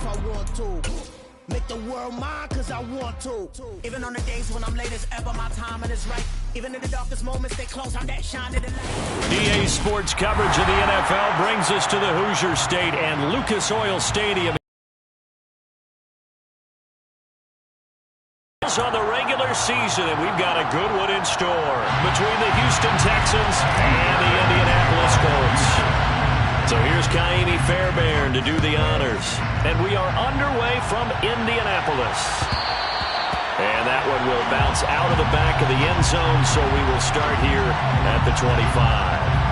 I want to. Make the world mine cause I want to. Even on the days when I'm late as ever, my timing is right. Even in the darkest moments, they close on that shining light. EA Sports coverage of the NFL brings us to the Hoosier State and Lucas Oil Stadium. On the regular season, and we've got a good one in store between the Houston Texans and the Indianapolis Colts. So here's Kaimi Fairbairn to do the honors. And we are underway from Indianapolis. And that one will bounce out of the back of the end zone, so we will start here at the 25.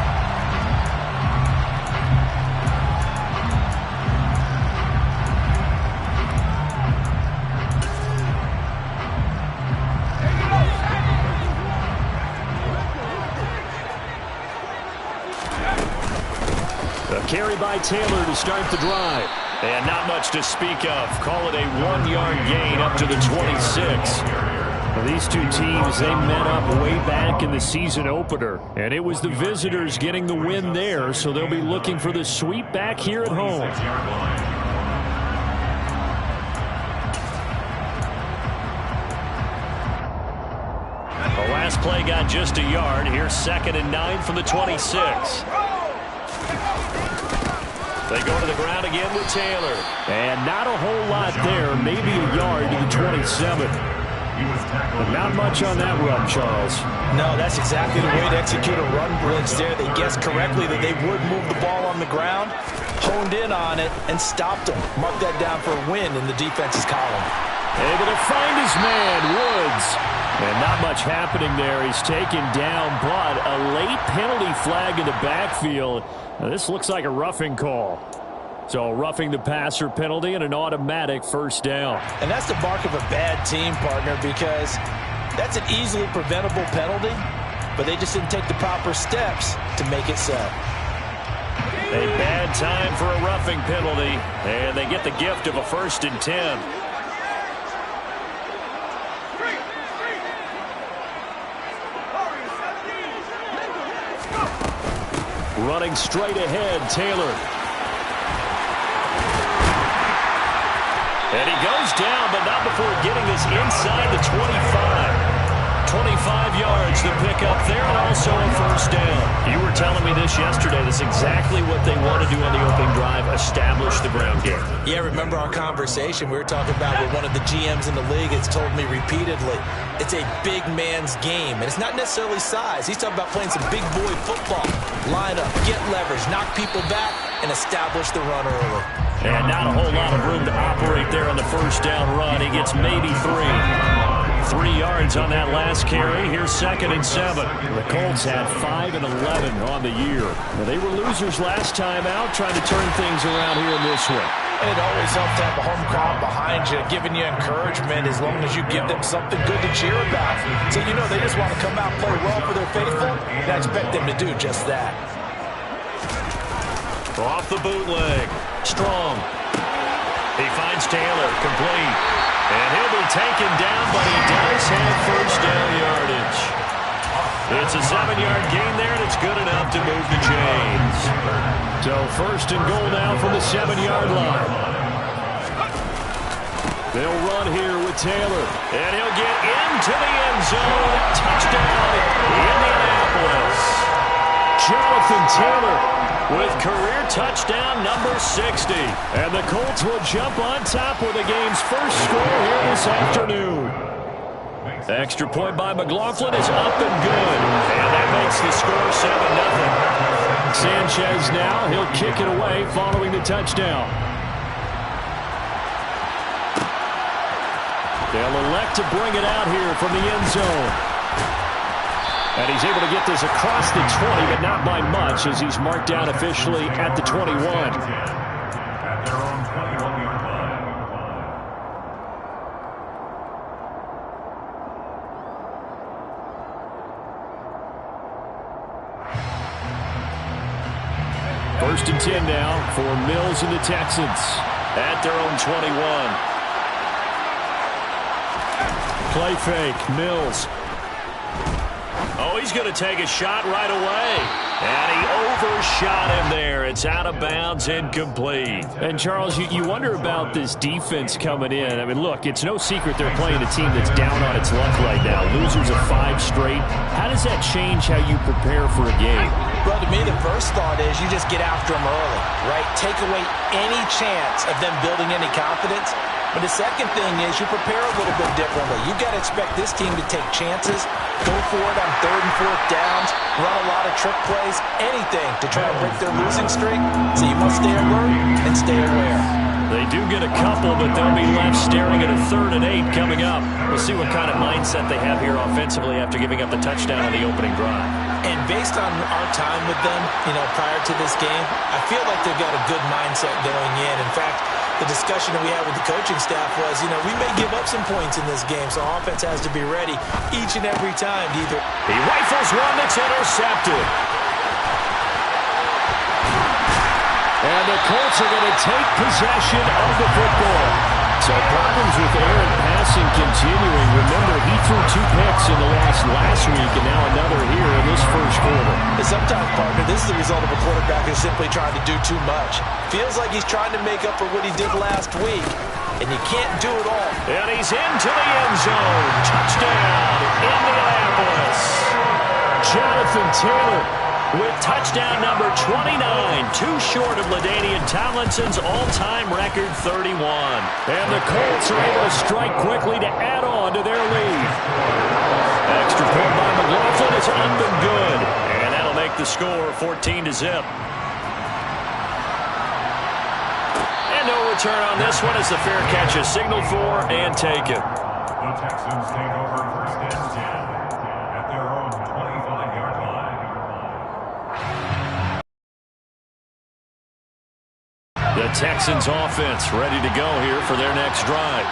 Carry by Taylor to start the drive. And not much to speak of. Call it a 1-yard gain up to the 26. Well, these two teams, they met up way back in the season opener. And it was the visitors getting the win there, so they'll be looking for the sweep back here at home. The last play got just a yard. Here's 2nd and 9 from the 26. They go to the ground again with Taylor. And not a whole lot there. Maybe a yard to the 27. But not much on that run, Charles. No, that's exactly the way to execute a run blitz there. They guessed correctly that they would move the ball on the ground, honed in on it, and stopped them. Mark that down for a win in the defense's column. Able to find his man, Woods. And not much happening there. He's taken down, but a late penalty flag in the backfield. Now, this looks like a roughing call. So roughing the passer penalty and an automatic first down. And that's the mark of a bad team, partner, because that's an easily preventable penalty, but they just didn't take the proper steps to make it so. A bad time for a roughing penalty, and they get the gift of a 1st and 10. Running straight ahead, Taylor. And he goes down, but not before getting this inside the 25. 25 yards to pick up there, and also a first down. You were telling me this yesterday. That's exactly what they want to do on the opening drive, establish the ground game. Yeah, remember our conversation we were talking about with one of the GMs in the league has told me repeatedly, it's a big man's game, and it's not necessarily size. He's talking about playing some big boy football. Line up, get leverage, knock people back, and establish the run early. And not a whole lot of room to operate there on the first down run. He gets maybe 3. 3 yards on that last carry. Here's 2nd and 7. The Colts had 5 and 11 on the year. Now, they were losers last time out, trying to turn things around here in this one. And it always helps to have a home crowd behind you, giving you encouragement as long as you give them something good to cheer about. So you know they just want to come out and play well for their faithful, and I expect them to do just that. Off the bootleg. Strong. He finds Taylor, complete. And he'll be taken down, but he does have first down yardage. It's a 7-yard gain there, and it's good enough to move the chains. So 1st and goal now from the 7-yard line. They'll run here with Taylor. And he'll get into the end zone. Touchdown, Indianapolis. Jonathan Taylor with career touchdown number 60. And the Colts will jump on top with the game's first score here this afternoon. Extra point by McLaughlin is up and good. And that makes the score 7-0. Sanchez now, he'll kick it away following the touchdown. They'll elect to bring it out here from the end zone. And he's able to get this across the 20, but not by much, as he's marked down officially at the 21. First and 10 now for Mills and the Texans. At their own 21. Play fake, Mills. Oh, he's going to take a shot right away. And he overshot him there. It's out of bounds, incomplete. And, Charles, you wonder about this defense coming in. I mean, look, it's no secret they're playing a team that's down on its luck right now. Losers of 5 straight. How does that change how you prepare for a game? Well, to me, the first thought is you just get after them early, right? Take away any chance of them building any confidence. But the second thing is you prepare a little bit differently. You've got to expect this team to take chances, go for it on 3rd and 4th downs, run a lot of trick plays, anything to try to break their losing streak. So you must stay alert and stay aware. They do get a couple, but they'll be left staring at a 3rd and 8 coming up. We'll see what kind of mindset they have here offensively after giving up the touchdown on the opening drive. And based on our time with them, prior to this game, I feel like they've got a good mindset going in. In fact, the discussion that we had with the coaching staff was, we may give up some points in this game, so offense has to be ready each and every time to either. He rifles one that's intercepted. And the Colts are going to take possession of the football. So problems with Aaron passing continuing. Remember, he threw 2 picks in the loss last week, and now another here in this first quarter. Sometimes, partner, this is the result of a quarterback who's simply trying to do too much. Feels like he's trying to make up for what he did last week, and you can't do it all. And he's into the end zone. Touchdown, Indianapolis. Jonathan Taylor with touchdown number 29, too short of LaDainian Tomlinson's all-time record 31. And the Colts are able to strike quickly to add on to their lead. Extra point by McLaughlin is up and good. And that'll make the score 14-0. And no return on this one as the fair catch is signaled for and taken. The Texans take over 1st and 10 at their own 25-yard line. The Texans offense ready to go here for their next drive.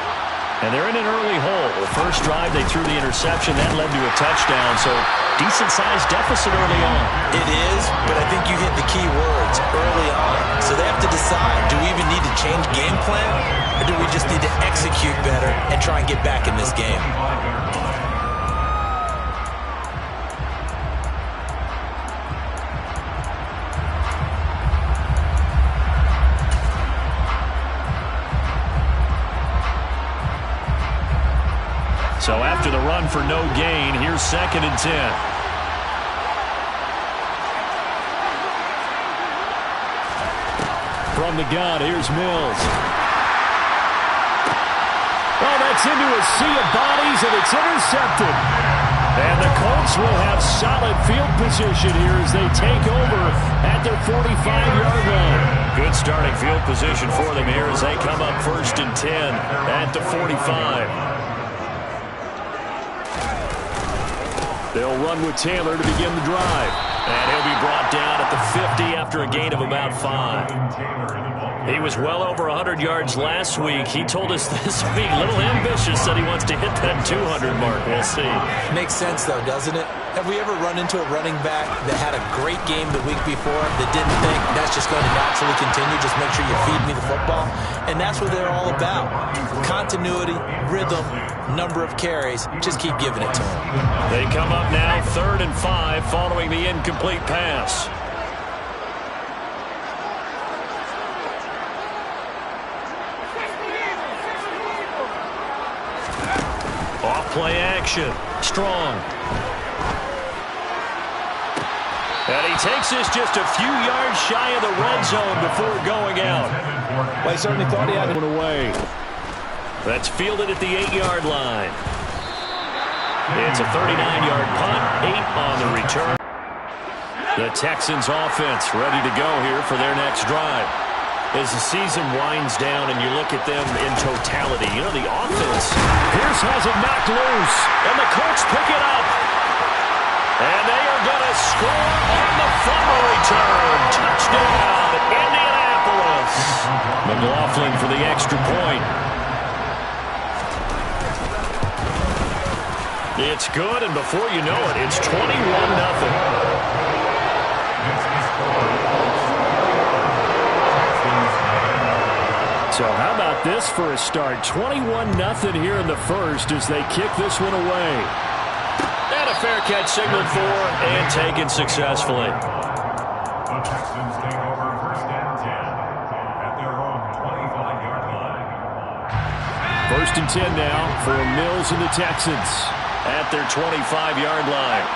And they're in an early hole. The first drive, they threw the interception. That led to a touchdown, so decent-sized deficit early on. It is, but I think you hit the key words early on. So they have to decide, do we even need to change game plan, or do we just need to execute better and try and get back in this game? So after the run for no gain, here's 2nd and 10. From the gun, here's Mills. Oh, that's into a sea of bodies, and it's intercepted. And the Colts will have solid field position here as they take over at their 45-yard line. Good starting field position for them here as they come up 1st and 10 at the 45. They'll run with Taylor to begin the drive. And he'll be brought down at the 50 after a gain of about 5. He was well over 100 yards last week. He told us this week, a little ambitious, said he wants to hit that 200 mark. We'll see. Makes sense, though, doesn't it? Have we ever run into a running back that had a great game the week before that didn't think that's just going to naturally continue, just make sure you feed me the football? And that's what they're all about. Continuity, rhythm, number of carries. Just keep giving it to them. They come up now 3rd and 5 following the incomplete pass. Off-play action. Strong. And he takes this just a few yards shy of the red zone before going out. Well, I certainly thought he had it away. That's fielded at the 8-yard line. It's a 39-yard punt, 8 on the return. The Texans offense ready to go here for their next drive. As the season winds down and you look at them in totality, the offense. Pierce has it knocked loose. And the Colts pick it up. And they are going to score on the fumble return. Touchdown, Indianapolis. McLaughlin for the extra point. It's good, and before you know it, it's 21-0. So how about this for a start? 21-0 here in the first as they kick this one away. And a a fair catch signaled for and taken successfully. The Texans take over first and 10 at their own 25-yard line. First and 10 now for Mills and the Texans At their 25-yard line.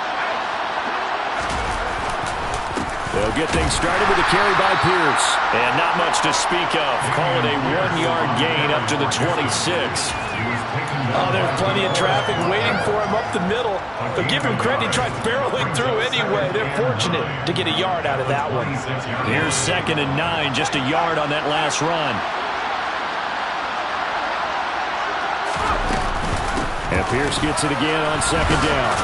They'll get things started with a carry by Pierce. And not much to speak of. Call it a 1-yard gain up to the 26. Oh, there's plenty of traffic waiting for him up the middle. But give him credit, he tried barreling through anyway. They're fortunate to get a yard out of that one. Here's 2nd and 9, just a yard on that last run. And Pierce gets it again on 2nd down.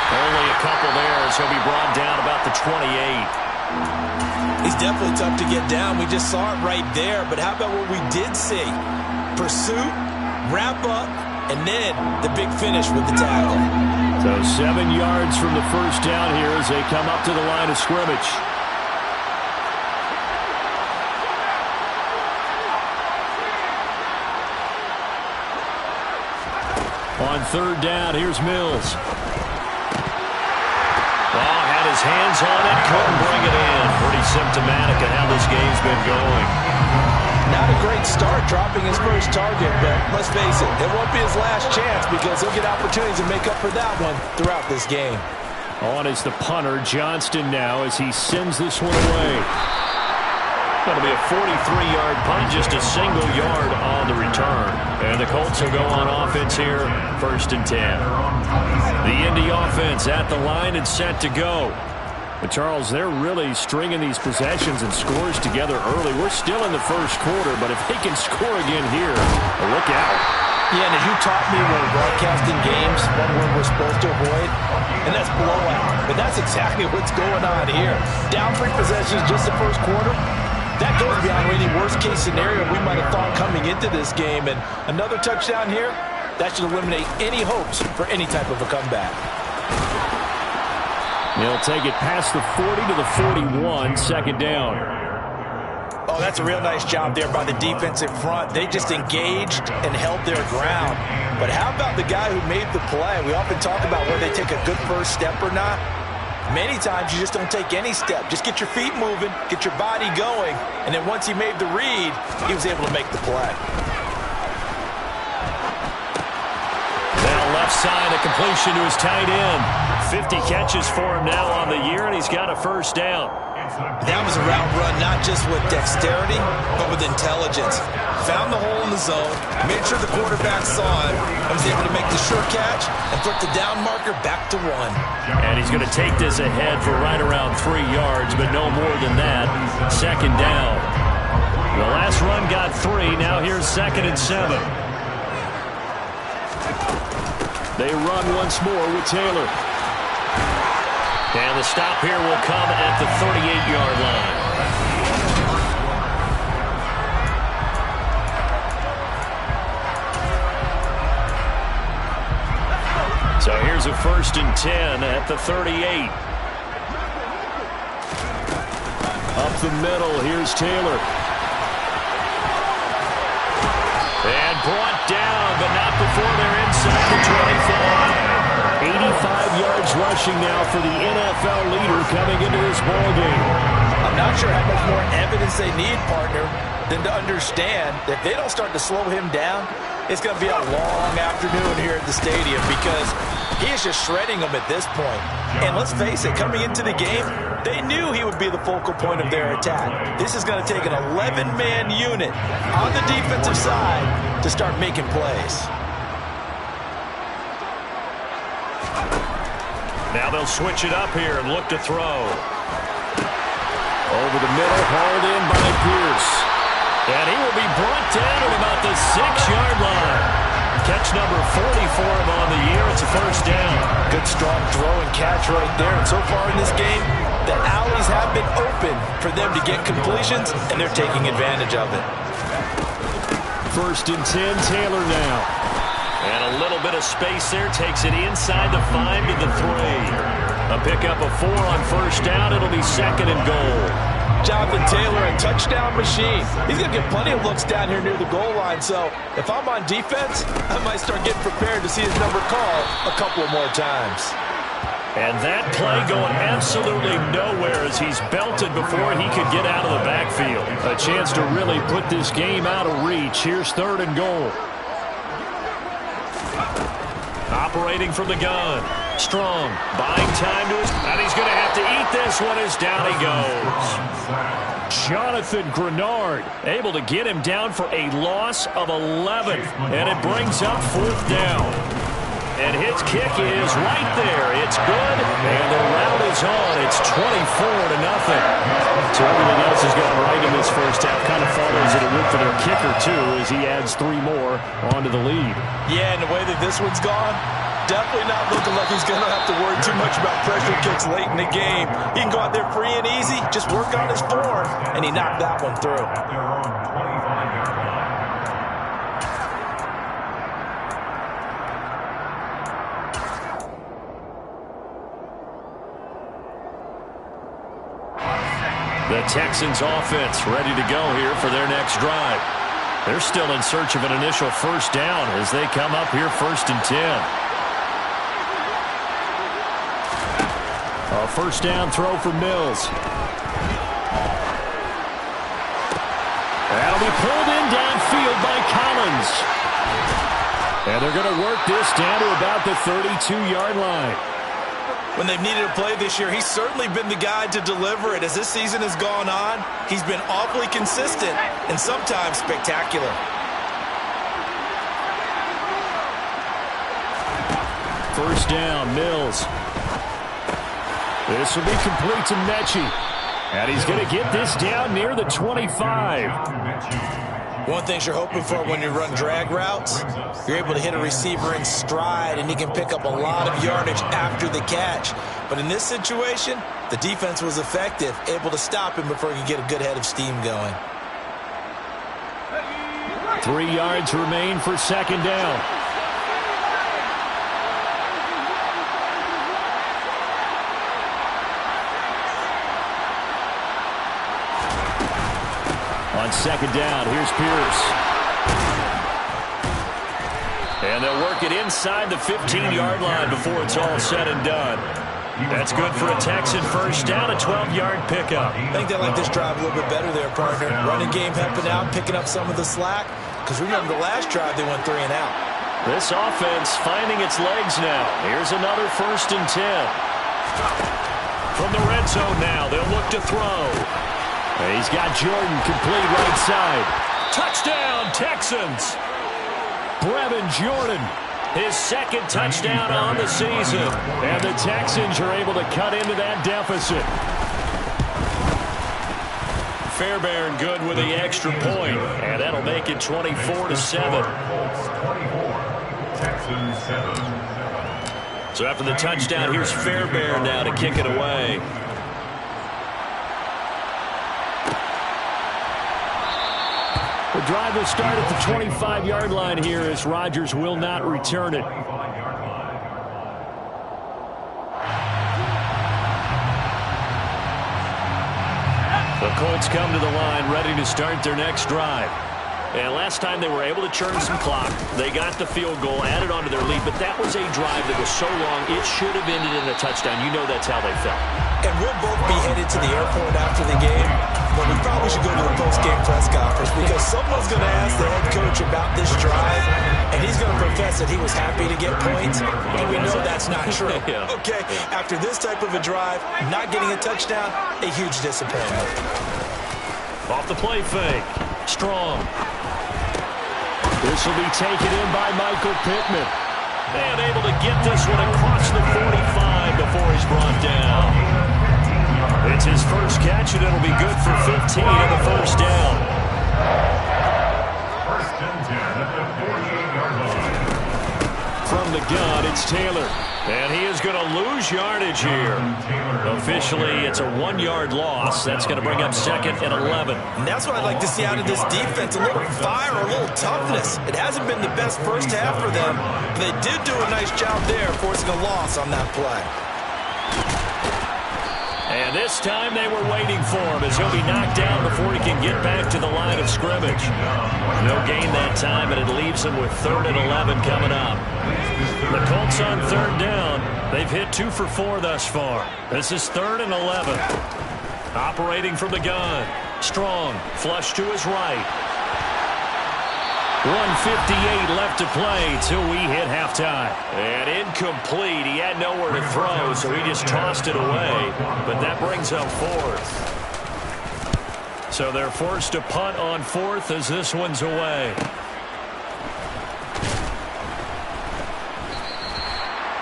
Only a couple there as he'll be brought down about the 28. He's definitely tough to get down. We just saw it right there. But how about what we did see? Pursuit, wrap up, and then the big finish with the tackle. So 7 yards from the first down here as they come up to the line of scrimmage. On 3rd down, here's Mills. Well, had his hands on it, couldn't bring it in. Pretty symptomatic of how this game's been going. Not a great start dropping his first target, but let's face it, it won't be his last chance because he'll get opportunities to make up for that one throughout this game. On is the punter, Johnston now, as he sends this one away. Going to be a 43-yard punt, just a single yard on the return. And the Colts will go on offense here, 1st and 10. The Indy offense at the line and set to go. But Charles, they're really stringing these possessions and scores together early. We're still in the first quarter, but if they can score again here, look out. Yeah, and as you taught me when we're broadcasting games, one word we're supposed to avoid, and that's blowout. But that's exactly what's going on here. Down 3 possessions just the first quarter. That goes beyond any worst-case scenario we might have thought coming into this game. And another touchdown here, that should eliminate any hopes for any type of a comeback. They'll take it past the 40 to the 41, 2nd down. Oh, that's a real nice job there by the defensive front. They just engaged and held their ground. But how about the guy who made the play? We often talk about whether they take a good first step or not. Many times you just don't take any step. Just get your feet moving, get your body going, and then once he made the read, he was able to make the play. Now left side, a completion to his tight end. 50 catches for him now on the year, and he's got a first down. That was a route run not just with dexterity, but with intelligence. Found the hole in the zone, made sure the quarterback saw it, and was able to make the sure catch and flip the down marker back to 1. And he's going to take this ahead for right around 3 yards, but no more than that. 2nd down. The last run got 3. Now here's 2nd and 7. They run once more with Taylor. And the stop here will come at the 38-yard line. So here's a 1st and 10 at the 38. Up the middle, here's Taylor. And brought down, but not before they're inside the 25. 85 yards rushing now for the NFL leader coming into this ballgame. I'm not sure how much more evidence they need, partner, than to understand that if they don't start to slow him down, it's going to be a long afternoon here at the stadium because he is just shredding them at this point. And let's face it, coming into the game, they knew he would be the focal point of their attack. This is going to take an 11-man unit on the defensive side to start making plays. Now they'll switch it up here and look to throw. Over the middle, hauled in by Pierce. And he will be brought down at about the 6-yard line. Catch number 40 for him on the year. It's a first down. Good strong throw and catch right there. And so far in this game, the alleys have been open for them to get completions, and they're taking advantage of it. 1st and 10, Taylor now. And a little bit of space there. Takes it inside the 5 to the 3. A pickup of 4 on first down. It'll be 2nd and goal. Jonathan Taylor, a touchdown machine. He's going to get plenty of looks down here near the goal line. So if I'm on defense, I might start getting prepared to see his number called a couple of more times. And that play going absolutely nowhere as he's belted before he could get out of the backfield. A chance to really put this game out of reach. Here's 3rd and goal. Operating from the gun. Strong. Buying time to his... And he's going to have to eat this one as down he goes. Jonathan Grenard able to get him down for a loss of 11. And it brings up 4th down. And his kick is right there. It's good. And the route is on. It's 24-0. So everything else has gone right in this first half. Kind of follows it a would for their kicker, too, as he adds 3 more onto the lead. Yeah, and the way that this one's gone, definitely not looking like he's going to have to worry too much about pressure kicks late in the game. He can go out there free and easy, just work on his form, and he knocked that one through. At their own 25-yard line. The Texans offense ready to go here for their next drive. They're still in search of an initial first down as they come up here 1st and 10. A first down throw for Mills. That'll be pulled in downfield by Collins. And they're going to work this down to about the 32-yard line. When they've needed a play this year, he's certainly been the guy to deliver it. As this season has gone on, he's been awfully consistent and sometimes spectacular. First down, Mills. This will be complete to Mechie. And he's going to get this down near the 25. One thing you're hoping for when you run drag routes, you're able to hit a receiver in stride, and he can pick up a lot of yardage after the catch. But in this situation, the defense was effective, able to stop him before he could get a good head of steam going. 3 yards remain for 2nd down. On 2nd down, here's Pierce. And they'll work it inside the 15-yard line before it's all said and done. That's good for a Texan first down, a 12-yard pickup. I think they like this drive a little bit better there, partner. Running game helping out, picking up some of the slack. Because remember, the last drive, they went 3 and out. This offense finding its legs now. Here's another 1st and 10. From the red zone now, they'll look to throw. He's got Jordan complete right side. Touchdown, Texans. Brevin Jordan, his 2nd touchdown on the season. And the Texans are able to cut into that deficit. Fairbairn good with the extra point. And that'll make it 24-7. Colts 24, Texans 7. So after the touchdown, here's Fairbairn now to kick it away. The drive will start at the 25-yard line here as Rodgers will not return it. The Colts come to the line ready to start their next drive. And last time they were able to churn some clock. They got the field goal, added onto their lead, but that was a drive that was so long it should have ended in a touchdown. You know that's how they felt. And we'll both be headed to the airport after the game, but we probably should go to the post-game press conference because someone's going to ask the head coach about this drive, and he's going to profess that he was happy to get points, and we know that's not true. Yeah. Okay, after this type of a drive, not getting a touchdown, a huge disappointment. Off the play fake. Strong. This will be taken in by Michael Pittman. And able to get this one across the 45 before he's brought down. It's his first catch, and it'll be good for 15 on the first down. 1st and 10 at the 48-yard line. From the gun, it's Taylor. And he is going to lose yardage here. Officially, it's a 1-yard loss. That's going to bring up 2nd and 11. And that's what I'd like to see out of this defense, a little fire, a little toughness. It hasn't been the best first half for them, but they did do a nice job there forcing a loss on that play. And this time they were waiting for him as he'll be knocked down before he can get back to the line of scrimmage. No gain that time, and it leaves him with 3rd and 11 coming up. The Colts on 3rd down. They've hit 2 for 4 thus far. This is 3rd and 11. Operating from the gun. Strong, flush to his right. 1:58 left to play till we hit halftime. And incomplete. He had nowhere to throw, so he just tossed it away. But that brings up 4th. So they're forced to punt on 4th as this one's away.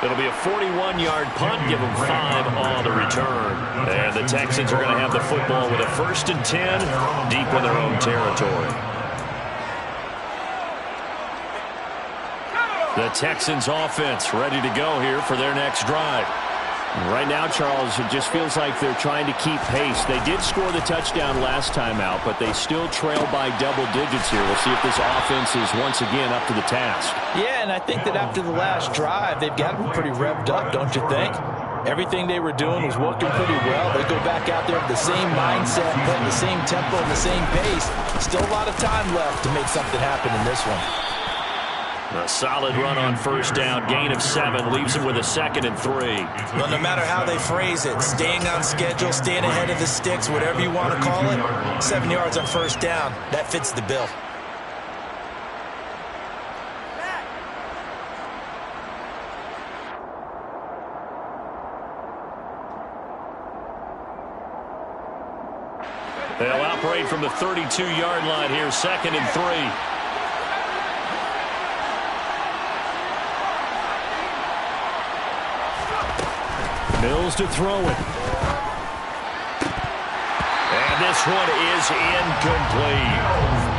It'll be a 41-yard punt, give them 5 on the return. And the Texans are going to have the football with a 1st and 10 deep in their own territory. The Texans offense ready to go here for their next drive. Right now, Charles, it just feels like they're trying to keep pace. They did score the touchdown last time out, but they still trail by double digits here. We'll see if this offense is once again up to the task. Yeah, and I think that after the last drive, they've got to be pretty revved up, don't you think? Everything they were doing was working pretty well. They go back out there with the same mindset, playing the same tempo and the same pace. Still a lot of time left to make something happen in this one. A solid run on 1st down, gain of 7, leaves him with a 2nd and 3. Well, no matter how they phrase it, staying on schedule, staying ahead of the sticks, whatever you want to call it, 7 yards on 1st down, that fits the bill. They'll operate from the 32-yard line here, 2nd and 3. Mills to throw it. And this one is incomplete.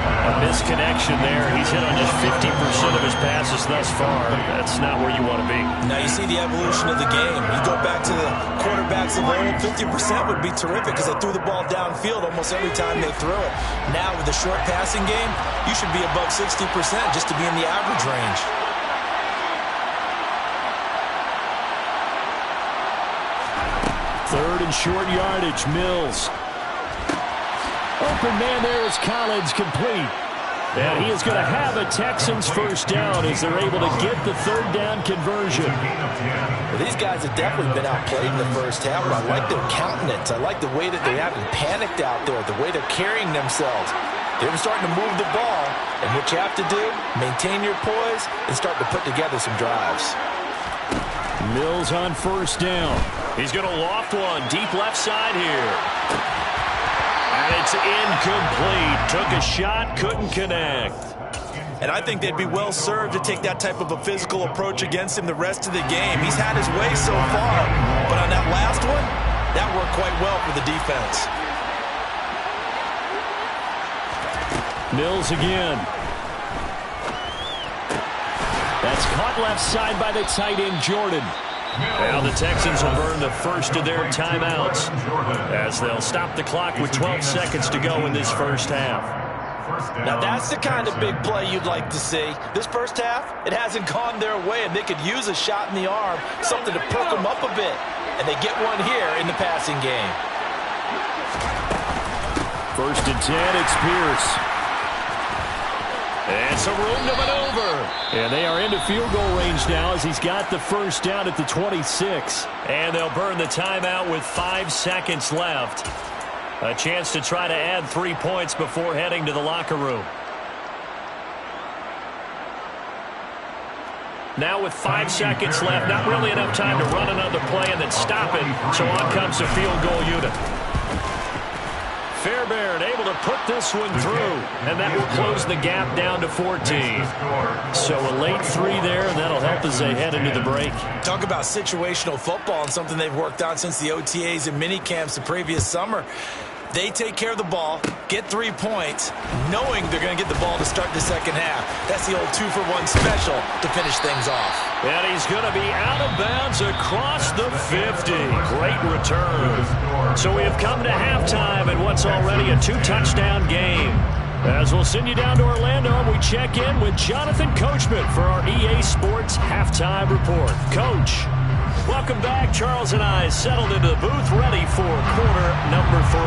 A misconnection there. He's hit on just 50% of his passes thus far. That's not where you want to be. Now you see the evolution of the game. You go back to the quarterbacks of old, 50% would be terrific because they threw the ball downfield almost every time they threw it. Now with the short passing game, you should be above 60% just to be in the average range. 3rd and short yardage, Mills. Open man there is Collins, complete. And he is going to have a Texans 1st down as they're able to get the 3rd down conversion. Well, these guys have definitely been outplayed in the 1st half, but I like their countenance. I like the way that they haven't panicked out there, the way they're carrying themselves. They're starting to move the ball, and what you have to do, maintain your poise and start to put together some drives. Mills on 1st down. He's going to loft one deep left side here. And it's incomplete. Took a shot, couldn't connect. And I think they'd be well served to take that type of a physical approach against him the rest of the game. He's had his way so far, but on that last one, that worked quite well for the defense. Mills again. That's caught left side by the tight end, Jordan. Now the Texans will burn the first of their timeouts as they'll stop the clock with 12 seconds to go in this 1st half. Now that's the kind of big play you'd like to see. This 1st half, it hasn't gone their way, and they could use a shot in the arm, something to perk them up a bit. And they get one here in the passing game. 1st and 10, it's Pierce. And some room to maneuver. And they are into field goal range now as he's got the 1st down at the 26. And they'll burn the timeout with 5 seconds left. A chance to try to add 3 points before heading to the locker room. Now with 5 seconds left, not really enough time to run another play and then stop it. So on comes the field goal unit. Fairbairn able to put this one through, and that will close the gap down to 14. So a late 3 there, and that'll help as they head into the break. Talk about situational football and something they've worked on since the OTAs and mini camps the previous summer. They take care of the ball, get 3 points, knowing they're going to get the ball to start the 2nd half. That's the old 2-for-1 special to finish things off. And he's going to be out of bounds across the 50. Great return. So we have come to halftime in what's already a 2-touchdown game. As we'll send you down to Orlando, and we check in with Jonathan Coachman for our EA Sports Halftime Report. Coach. Welcome back. Charles and I settled into the booth, ready for quarter number 3.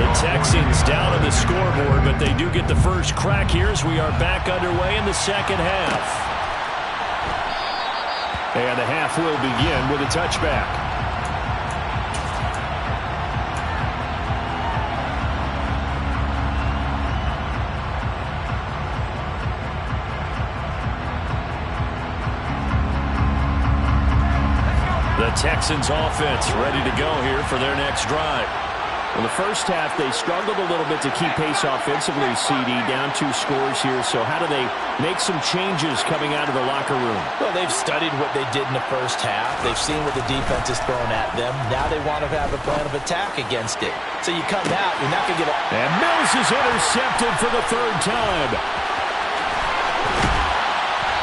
The Texans down on the scoreboard, but they do get the first crack here as we are back underway in the second half. And the half will begin with a touchback. The Texans offense ready to go here for their next drive. Well, the first half, they struggled a little bit to keep pace offensively, CD, down 2 scores here. So how do they make some changes coming out of the locker room? Well, they've studied what they did in the first half. They've seen what the defense has thrown at them. Now they want to have a plan of attack against it. So you come out, you're not going to get a... And Mills is intercepted for the 3rd time.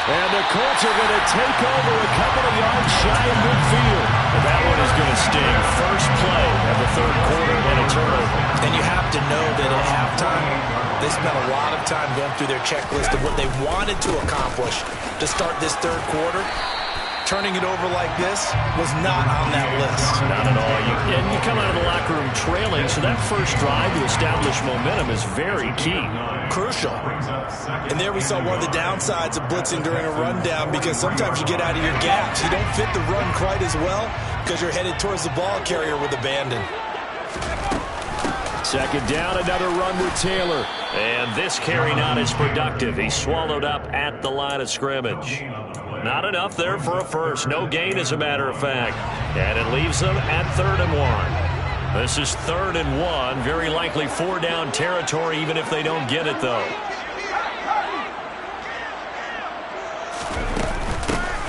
And the Colts are going to take over a couple of yards shy of midfield. And that one is going to sting. First play of the 3rd quarter and a turnover. And you have to know that at halftime, they spent a lot of time going through their checklist of what they wanted to accomplish to start this 3rd quarter. Turning it over like this was not on that list. Not at all. And you come out of the locker room trailing, so that first drive to establish momentum is very key. Crucial. And there we saw one of the downsides of blitzing during a rundown, because sometimes you get out of your gaps. You don't fit the run quite as well because you're headed towards the ball carrier with abandon. Second down, another run with Taylor. And this carry not as productive. He's swallowed up at the line of scrimmage. Not enough there for a first. No gain, as a matter of fact. And it leaves them at 3rd and 1. This is 3rd and 1. Very likely 4-down territory, even if they don't get it, though.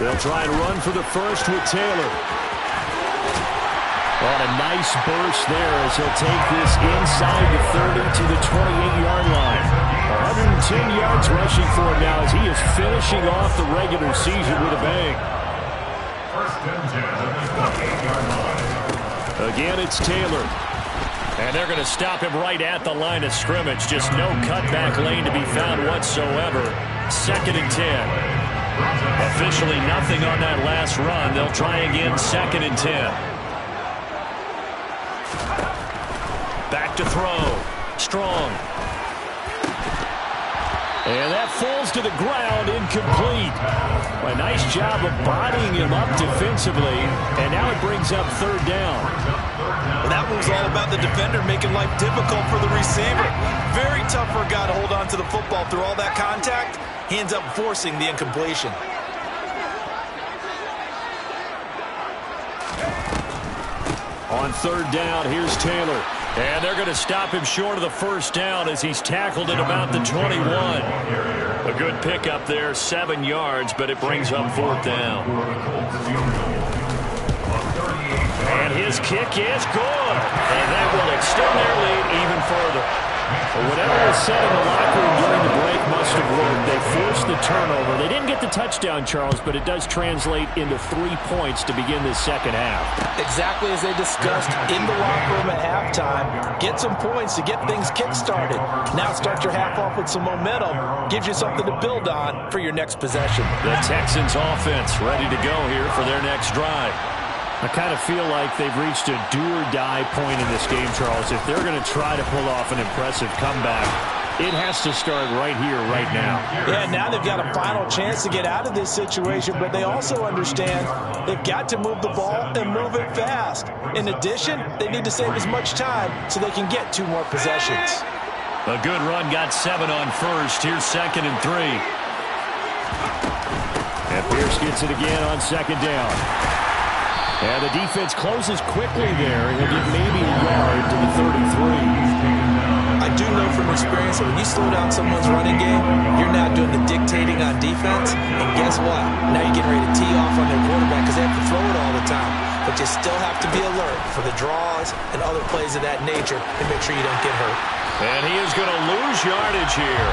They'll try and run for the first with Taylor. On a nice burst there as he'll take this inside the 30 to the 28-yard line. 110 yards rushing for him now as he is finishing off the regular season with a bang. First and 10 at the 28-yard line. Again, it's Taylor. And they're going to stop him right at the line of scrimmage. Just no cutback lane to be found whatsoever. 2nd and 10. Officially nothing on that last run. They'll try again, 2nd and 10. Back to throw. Strong. And that falls to the ground, incomplete. A nice job of bodying him up defensively, and now it brings up 3rd down. Well, that was all about the defender making life difficult for the receiver. Very tough for a guy to hold on to the football through all that contact. He ends up forcing the incompletion. On 3rd down, here's Taylor. And they're going to stop him short of the first down as he's tackled at about the 21. A good pickup there, 7 yards, but it brings up 4th down. And his kick is good. And that will extend their lead even further. Well, whatever was said in the locker room during the break must have worked. They forced the turnover. They didn't get the touchdown, Charles, but it does translate into 3 points to begin this second half. Exactly as they discussed in the locker room at halftime. Get some points to get things kick-started. Now start your half off with some momentum. Gives you something to build on for your next possession. The Texans offense ready to go here for their next drive. I kind of feel like they've reached a do-or-die point in this game, Charles. If they're going to try to pull off an impressive comeback, it has to start right here, right now. Yeah, now they've got a final chance to get out of this situation, but they also understand they've got to move the ball and move it fast. In addition, they need to save as much time so they can get 2 more possessions. A good run, got 7 on first. Here's 2nd and 3. And Pierce gets it again on 2nd down. And the defense closes quickly there. He'll get maybe a yard to the 33. I do know from experience that when you slow down someone's running game, you're now doing the dictating on defense. And guess what? Now you're getting ready to tee off on their quarterback because they have to throw it all the time. But you still have to be alert for the draws and other plays of that nature and make sure you don't get hurt. And he is going to lose yardage here.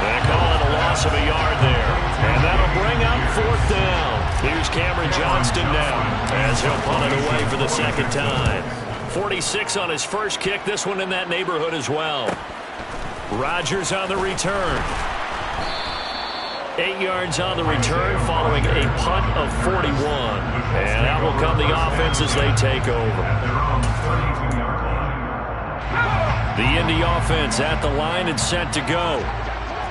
They call it a loss of a yard there. And that'll bring up 4th down. Here's Cameron Johnston now as he'll punt it away for the 2nd time. 46 on his first kick. This one in that neighborhood as well. Rodgers on the return. 8 yards on the return following a punt of 41. And out will come the offense as they take over. The Indy offense at the line and set to go.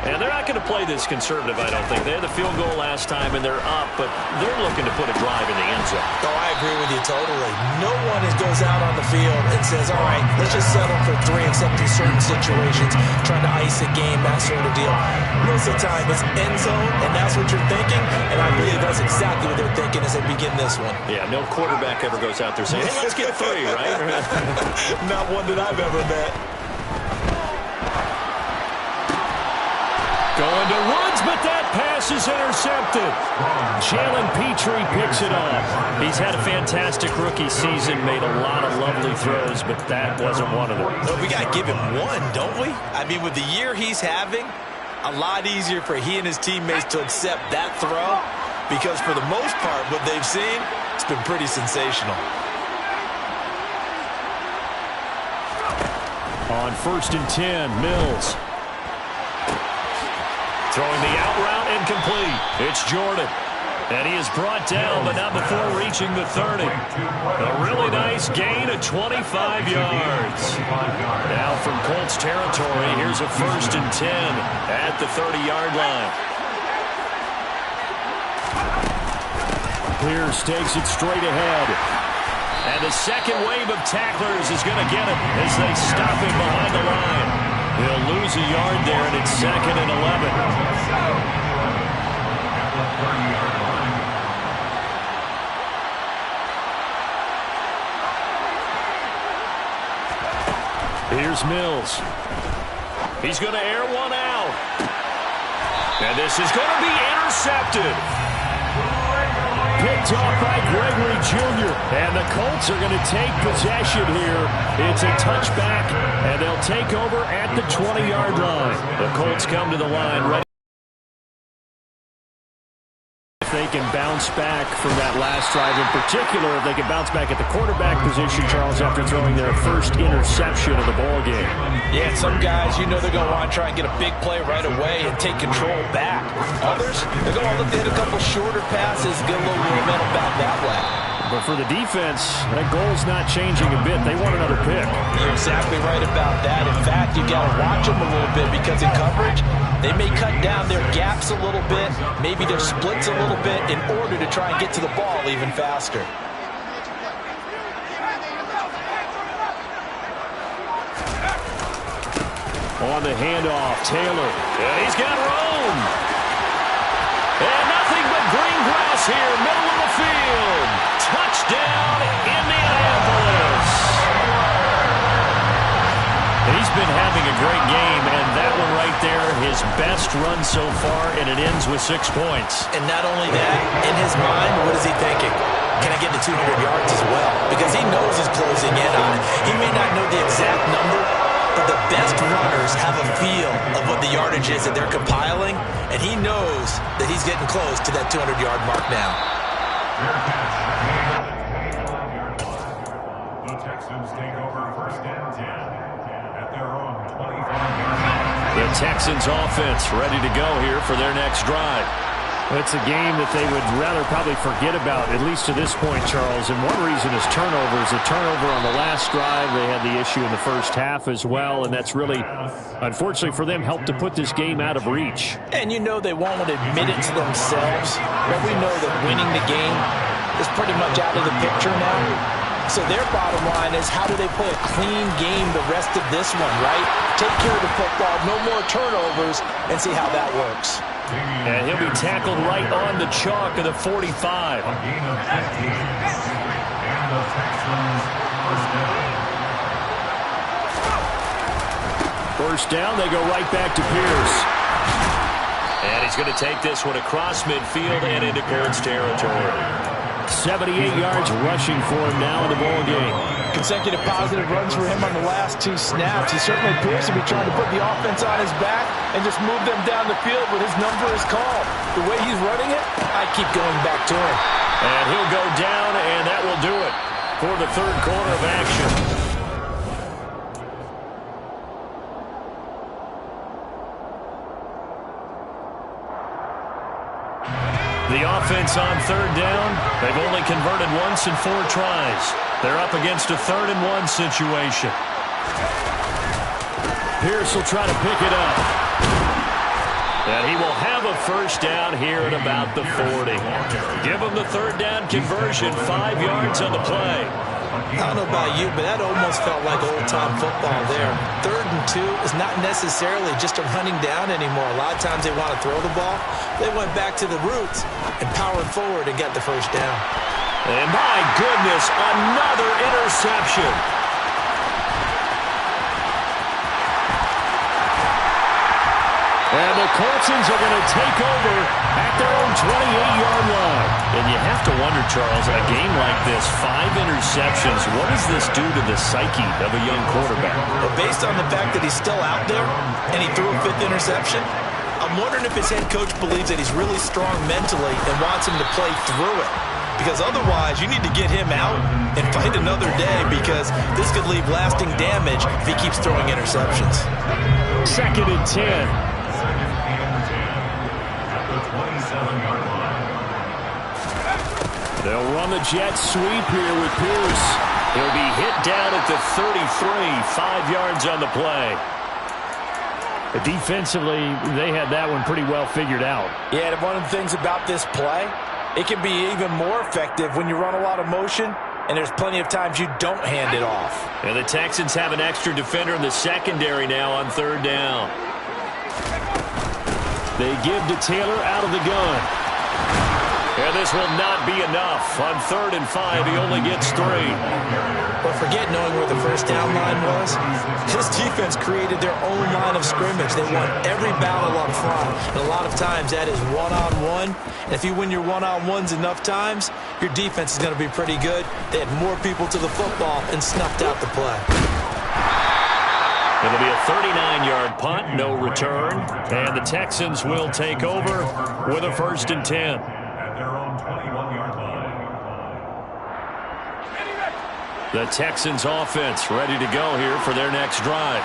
And they're not going to play this conservative, I don't think. They had the field goal last time, and they're up, but they're looking to put a drive in the end zone. Oh, I agree with you totally. No one goes out on the field and says, all right, let's just settle for 3 except in certain situations, trying to ice a game, that sort of deal. Most of the time, it's end zone, and that's what you're thinking, and I believe that's exactly what they're thinking as they begin this one. Yeah, no quarterback ever goes out there saying, hey, let's get 3, right? Not one that I've ever met. Going to Woods, but that pass is intercepted. Jalen Petrie picks it up. He's had a fantastic rookie season, made a lot of lovely throws, but that wasn't one of them. No, we got to give him one, don't we? I mean, with the year he's having, a lot easier for he and his teammates to accept that throw because for the most part, what they've seen, it's been pretty sensational. On 1st and 10, Mills. Throwing the out route incomplete. It's Jordan. And he is brought down, but not before reaching the 30. A really nice gain of 25 yards. Now from Colts territory, here's a 1st and 10 at the 30-yard line. Pierce takes it straight ahead. And the second wave of tacklers is going to get him as they stop him behind the line. He'll lose a yard there, and it's 2nd and 11. Here's Mills. He's going to air one out. And this is going to be intercepted. Picked off by Gregory Jr. And the Colts are going to take possession here. It's a touchback, and they'll take over at the 20-yard line. The Colts come to the line ready. If they can bounce back from that last drive, in particular, if they can bounce back at the quarterback position, Charles, after throwing their first interception of the ballgame. Yeah, some guys, you know they're going to want to try and get a big play right away and take control back. Others, they're going to look to hit a couple shorter passes, get a little momentum back that way. But for the defense, that goal's not changing a bit. They want another pick. You're exactly right about that. In fact, you got to watch them a little bit because in coverage, they may cut down their gaps a little bit, maybe their splits a little bit in order to try and get to the ball even faster. On the handoff, Taylor. And he's got room. And nothing but green grass here, middle of the field. Touchdown, Indianapolis. He's been having a great game, and that one right there, his best run so far, and it ends with 6 points. And not only that, in his mind, what is he thinking? Can I get to 200 yards as well? Because he knows he's closing in on it. He may not know the exact number, but the best runners have a feel of what the yardage is that they're compiling, and he knows that he's getting close to that 200-yard mark now. The Texans take over 1st and 10 at their own 25-yard line. The Texans offense ready to go here for their next drive. It's a game that they would rather probably forget about, at least to this point, Charles. And one reason is turnovers. A turnover on the last drive. They had the issue in the first half as well, and that's really, unfortunately for them, helped to put this game out of reach. And you know they won't admit it to themselves, but we know that winning the game is pretty much out of the picture now. So their bottom line is, how do they play a clean game the rest of this one, right? Take care of the football, no more turnovers, and see how that works. And he'll be tackled right on the chalk of the 45. A gain of 15. And the Texans First down, they go right back to Pierce. And he's going to take this one across midfield and into Colts territory. 78 yards rushing for him now in the ballgame. Consecutive positive runs for him on the last 2 snaps. He certainly appears to be trying to put the offense on his back and just move them down the field when his number is called. The way he's running it, I keep going back to him. And he'll go down, and that will do it for the 3rd quarter of action. The offense on third down, they've only converted once in 4 tries. They're up against a 3rd-and-1 situation. Pierce will try to pick it up. And he will have a first down here at about the 40. Give him the 3rd down conversion, 5 yards on the play. I don't know about you, but that almost felt like old-time football there. 3rd and 2 is not necessarily just a running down anymore. A lot of times they want to throw the ball. They went back to the roots and powered forward and got the first down. And my goodness, another interception. And the Colts are going to take over at their own 28-yard line. And you have to wonder, Charles, in a game like this, 5 interceptions, what does this do to the psyche of a young quarterback? Well, based on the fact that he's still out there and he threw a 5th interception, I'm wondering if his head coach believes that he's really strong mentally and wants him to play through it. Because otherwise, you need to get him out and fight another day, because this could leave lasting damage if he keeps throwing interceptions. 2nd and 10. They'll run the jet sweep here with Pierce. He'll be hit down at the 33, 5 yards on the play. Defensively, they had that one pretty well figured out. Yeah, and one of the things about this play, it can be even more effective when you run a lot of motion, and there's plenty of times you don't hand it off. And the Texans have an extra defender in the secondary now on 3rd down. They give to Taylor out of the gun. And this will not be enough. On 3rd and 5, he only gets 3. But forget knowing where the first down line was. This defense created their own line of scrimmage. They won every battle up front. And a lot of times that is one-on-one. And if you win your one-on-ones enough times, your defense is going to be pretty good. They had more people to the football and snuffed out the play. It'll be a 39-yard punt, no return. And the Texans will take over with a 1st and 10. The Texans offense ready to go here for their next drive.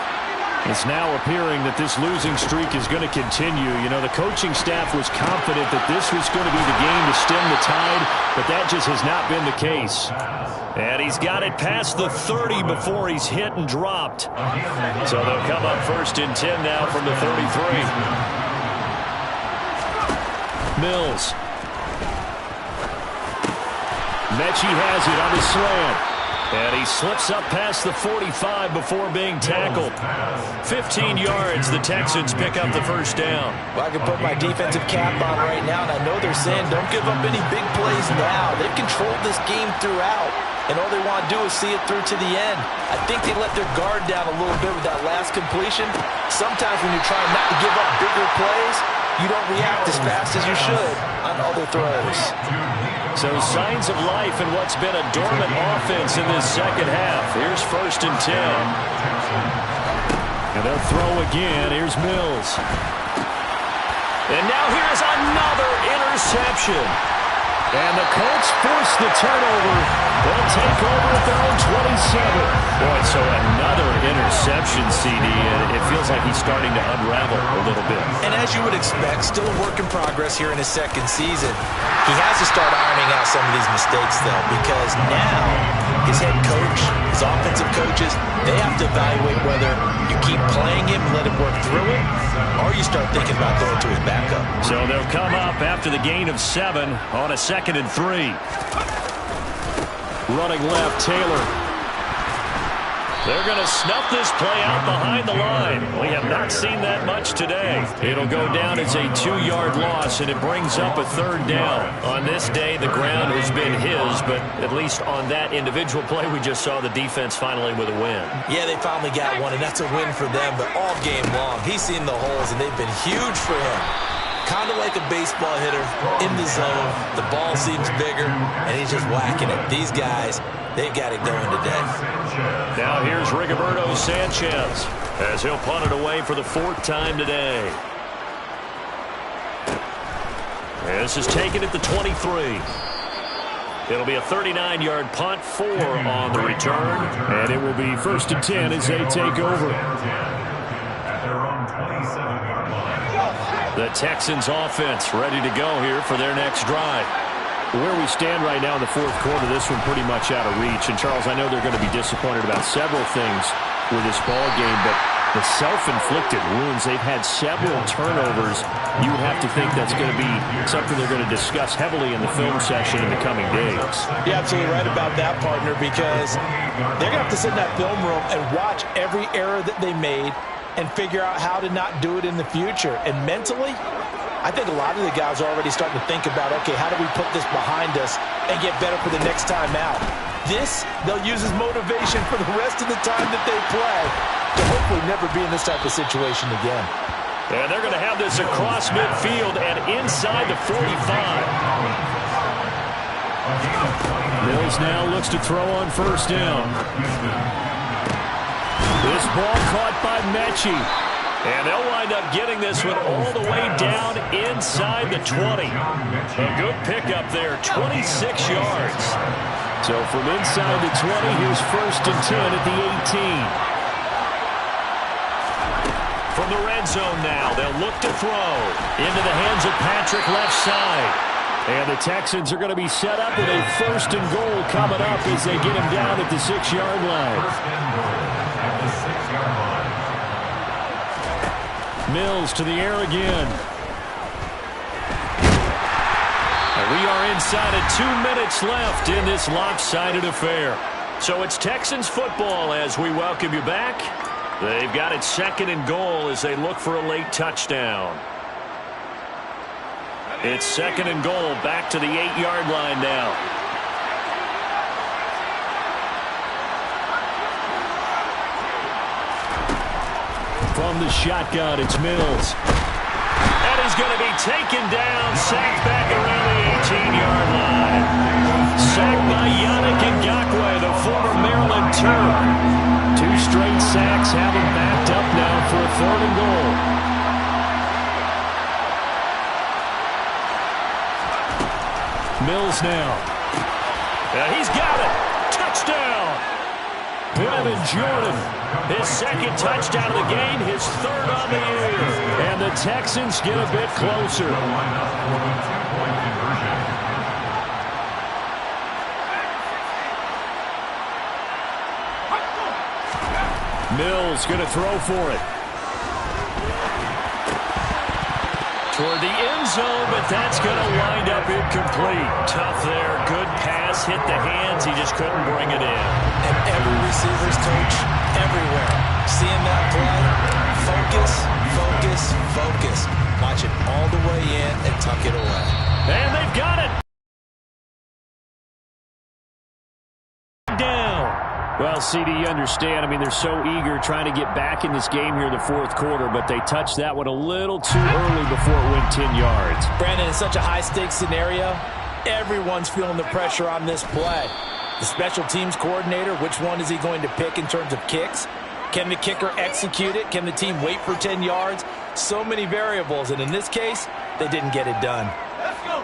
It's now appearing that this losing streak is going to continue. You know, the coaching staff was confident that this was going to be the game to stem the tide, but that just has not been the case. And he's got it past the 30 before he's hit and dropped. So they'll come up 1st and 10 now from the 33. Mills. Mechie has it on his slant. And he slips up past the 45 before being tackled. 15 yards, the Texans pick up the first down. Well, I can put my defensive cap on right now, and I know they're saying don't give up any big plays now. They've controlled this game throughout, and all they want to do is see it through to the end. I think they let their guard down a little bit with that last completion. Sometimes when you're trying not to give up bigger plays, you don't react as fast as you should on other throws. So signs of life in what's been a dormant offense in this second half. Here's 1st and 10. And they'll throw again. Here's Mills. And now here's another interception. And the Colts force the turnover. They'll take over at their own 27. Boy, so another interception, CD, and it feels like he's starting to unravel a little bit. And as you would expect, still a work in progress here in his second season. He has to start ironing out some of these mistakes, though, because now his head coach, his offensive coaches, they have to evaluate whether you keep playing him and let him work through it, or you start thinking about going to his backup. So they'll come up after the gain of 7 on a 2nd and 3. Running left, Taylor. They're going to snuff this play out behind the line. We have not seen that much today. It'll go down as a 2-yard loss, and it brings up a 3rd down. On this day, the ground has been his, but at least on that individual play, we just saw the defense finally with a win. Yeah, they finally got one, and that's a win for them, but all game long, he's seen the holes, and they've been huge for him. Kind of like a baseball hitter in the zone. The ball seems bigger, and he's just whacking it. These guys, they've got it going today. Now here's Rigoberto Sanchez as he'll punt it away for the 4th time today. And this is taken at the 23. It'll be a 39-yard punt, 4 on the return. And it will be 1st and 10 as they take over. The Texans offense ready to go here for their next drive. Where we stand right now in the fourth quarter, this one pretty much out of reach. And, Charles, I know they're going to be disappointed about several things with this ball game, but the self-inflicted wounds, they've had several turnovers. You would have to think that's going to be something they're going to discuss heavily in the film session in the coming days. You're absolutely right about that, partner, because they're going to have to sit in that film room and watch every error that they made and figure out how to not do it in the future. And mentally, I think a lot of the guys are already starting to think about, okay, how do we put this behind us and get better for the next time out? This, they'll use as motivation for the rest of the time that they play to hopefully never be in this type of situation again. And they're going to have this across midfield and inside the 45. Mills now looks to throw on first down. This ball caught by Mechie. And they'll wind up getting this one all the way down inside the 20. A good pickup there, 26 yards. So from inside the 20, here's first and 10 at the 18. From the red zone now, they'll look to throw into the hands of Patrick left side. And the Texans are going to be set up with a first and goal coming up as they get him down at the 6-yard line. First and goal at the 6-yard line. Mills to the air again. And we are inside of 2 minutes left in this lopsided affair. So it's Texans football as we welcome you back. They've got it second and goal as they look for a late touchdown. It's second and goal back to the 8-yard line now. From the shotgun, it's Mills. And he's going to be taken down, sacked back around the 18-yard line. Sacked by Yannick Ngakoue, the former Maryland Terp. 2 straight sacks have him backed up now for a third and goal. Mills now. He's got it. Touchdown. Devin Jordan. His second touchdown of the game, his third on the year. And the Texans get a bit closer. Mills going to throw for it. Toward the end zone, but that's going to wind up incomplete. Tough there. Good pass. Hit the hands. He just couldn't bring it in. And every receiver's coach, everywhere, seeing that play, focus, focus, focus. Watch it all the way in and tuck it away. And they've got it. Down. Well, CD, you understand. I mean, they're so eager trying to get back in this game here in the fourth quarter, but they touched that one a little too early before it went 10 yards. Brandon, in such a high-stakes scenario, everyone's feeling the pressure on this play. The special teams coordinator, which one is he going to pick in terms of kicks? Can the kicker execute it? Can the team wait for 10 yards? So many variables, and in this case, they didn't get it done. Let's go.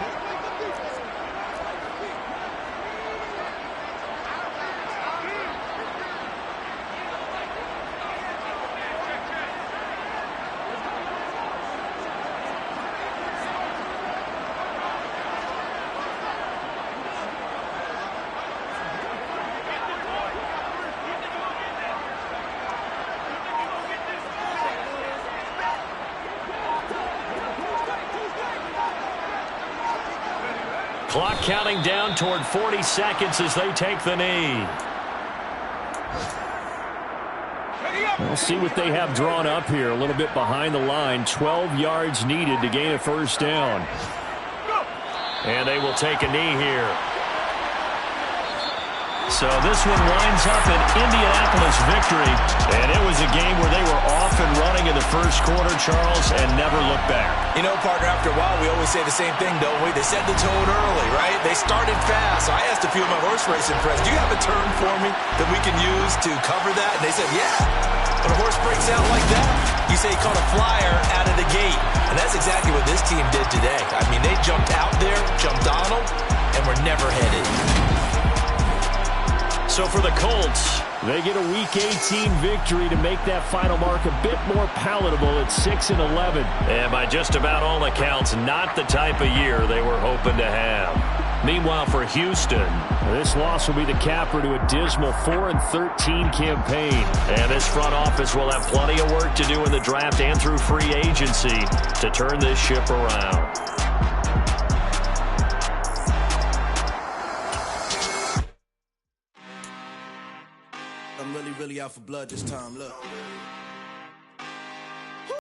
Clock counting down toward 40 seconds as they take the knee. We'll see what they have drawn up here. A little bit behind the line. 12 yards needed to gain a first down. And they will take a knee here. So this one winds up an Indianapolis victory. And it was a game where they were off and running in the first quarter, Charles, and never looked back. You know, partner, after a while, we always say the same thing, don't we? They set the tone early, right? They started fast. So I asked a few of my horse racing friends, do you have a term for me that we can use to cover that? And they said, yeah. When a horse breaks out like that, you say he caught a flyer out of the gate. And that's exactly what this team did today. I mean, they jumped out there, jumped on them, and were never headed. So for the Colts, They get a Week 18 victory to make that final mark a bit more palatable at 6-11. And by just about all accounts, not the type of year they were hoping to have. Meanwhile, for Houston, this loss will be the capper to a dismal 4-13 campaign. And this front office will have plenty of work to do in the draft and through free agency to turn this ship around. I'm really out for blood this time, look.